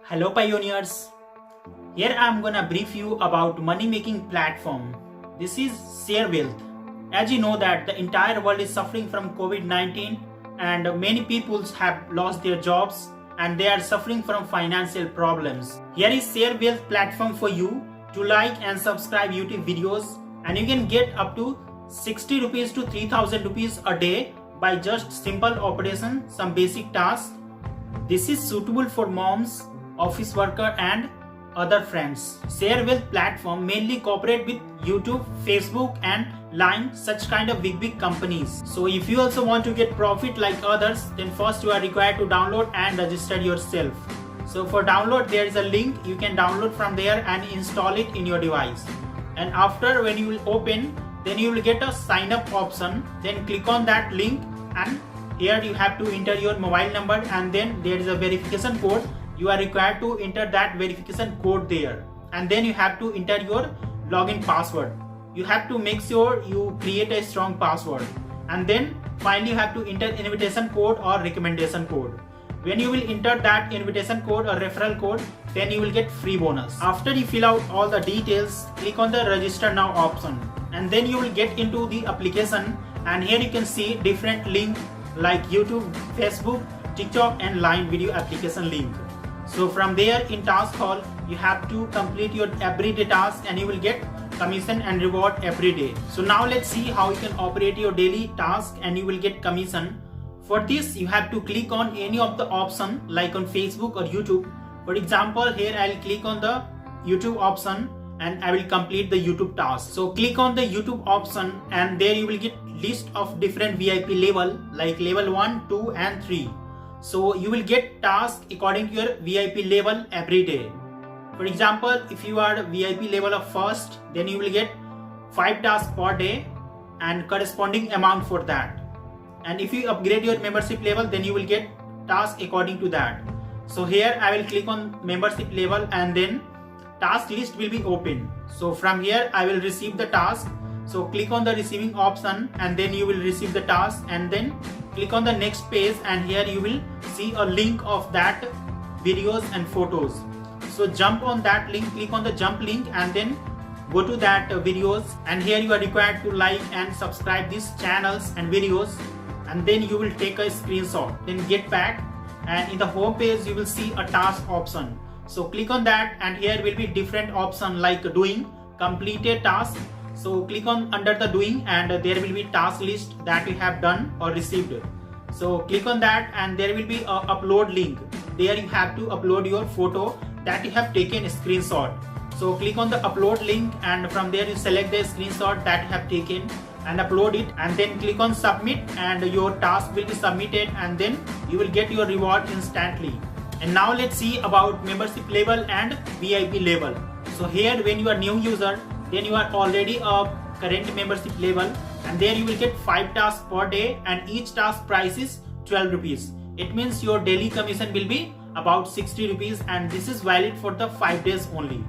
Hello pioneers, here I am gonna brief you about money making platform. This is ShareWealth. As you know that the entire world is suffering from COVID-19 and many people have lost their jobs and they are suffering from financial problems. Here is ShareWealth platform for you to like and subscribe YouTube videos, and you can get up to 60 rupees to 3000 rupees a day by just simple operation, some basic tasks. This is suitable for moms, office worker and other friends. ShareWealth platform mainly cooperate with YouTube, Facebook and Line, such kind of big companies. So if you also want to get profit like others, then first you are required to download and register yourself. So for download there is a link, you can download from there and install it in your device. And after when you will open, then you will get a sign up option. Then click on that link and here you have to enter your mobile number and then there is a verification code. You are required to enter that verification code there, and then you have to enter your login password. You have to make sure you create a strong password, and then finally you have to enter invitation code or recommendation code. When you will enter that invitation code or referral code, then you will get free bonus. After you fill out all the details, click on the register now option, and then you will get into the application, and here you can see different links like YouTube, Facebook, TikTok and Line video application link. So from there in task hall, you have to complete your everyday task and you will get commission and reward every day. So now let's see how you can operate your daily task and you will get commission. For this you have to click on any of the option like on Facebook or YouTube. For example, here I'll click on the YouTube option and I will complete the YouTube task. So click on the YouTube option and there you will get list of different VIP level like level 1, 2 and 3. So you will get tasks according to your VIP level every day. For example, if you are VIP level of first, then you will get 5 tasks per day and corresponding amount for that. And if you upgrade your membership level, then you will get tasks according to that. So here I will click on membership level and then task list will be open. So from here I will receive the task. So click on the receiving option and then you will receive the task, and then click on the next page and here you will see a link of that videos and photos. So jump on that link, click on the jump link and then go to that videos, and here you are required to like and subscribe these channels and videos, and then you will take a screenshot, then get back and in the home page you will see a task option. So click on that and here will be different option like doing, completed task. So click on under the doing and there will be task list that you have done or received. So click on that and there will be a upload link. There you have to upload your photo that you have taken a screenshot. So click on the upload link and from there you select the screenshot that you have taken and upload it, and then click on submit and your task will be submitted and then you will get your reward instantly. And now let's see about membership level and VIP level. So here when you are new user, then you are already a current membership level and there you will get 5 tasks per day and each task price is 12 rupees. It means your daily commission will be about 60 rupees and this is valid for the 5 days only.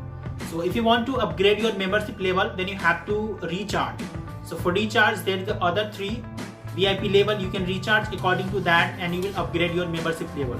So if you want to upgrade your membership level, then you have to recharge. So for recharge there is the other 3 VIP level, you can recharge according to that and you will upgrade your membership level.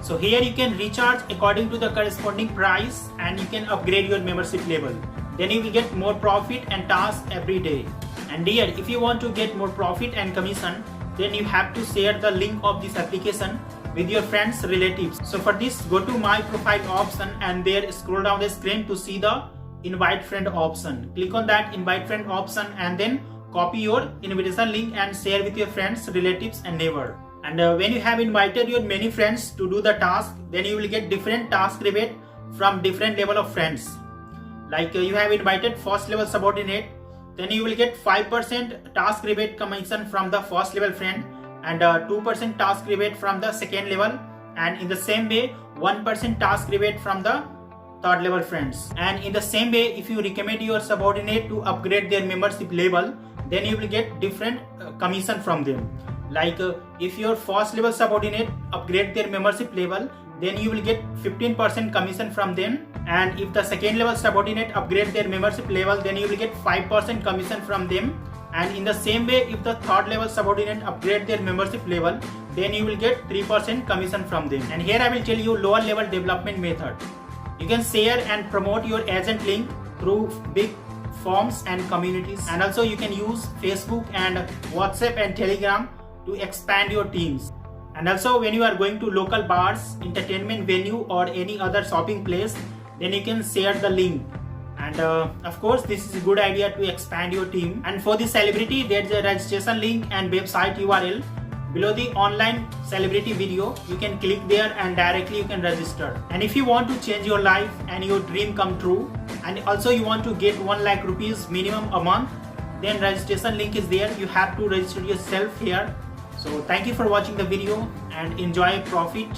So here you can recharge according to the corresponding price and you can upgrade your membership level. Then you will get more profit and tasks every day. And here if you want to get more profit and commission, then you have to share the link of this application with your friends, relatives. So for this, go to my profile option and there scroll down the screen to see the invite friend option. Click on that invite friend option and then copy your invitation link and share with your friends, relatives and neighbor. And when you have invited your many friends to do the task, then you will get different task rebate from different level of friends. Like you have invited first level subordinate, then you will get 5% task rebate commission from the first level friend and 2% task rebate from the second level, and in the same way 1% task rebate from the third level friends. And in the same way, if you recommend your subordinate to upgrade their membership level, then you will get different commission from them. Like if your first level subordinate upgrade their membership level, then you will get 15% commission from them, and if the second level subordinate upgrade their membership level, then you will get 5% commission from them, And in the same way, if the third level subordinate upgrade their membership level, then you will get 3% commission from them. And here I will tell you lower level development method. You can share and promote your agent link through big forums and communities, and also you can use Facebook and WhatsApp and Telegram to expand your teams. And also when you are going to local bars, entertainment venue or any other shopping place, then you can share the link. And of course this is a good idea to expand your team. And for the celebrity, there is a registration link and website URL below the online celebrity video. You can click there and directly you can register. And if you want to change your life and your dream come true, and also you want to get 1 lakh rupees minimum a month, then registration link is there. You have to register yourself here. So thank you for watching the video and enjoy profit.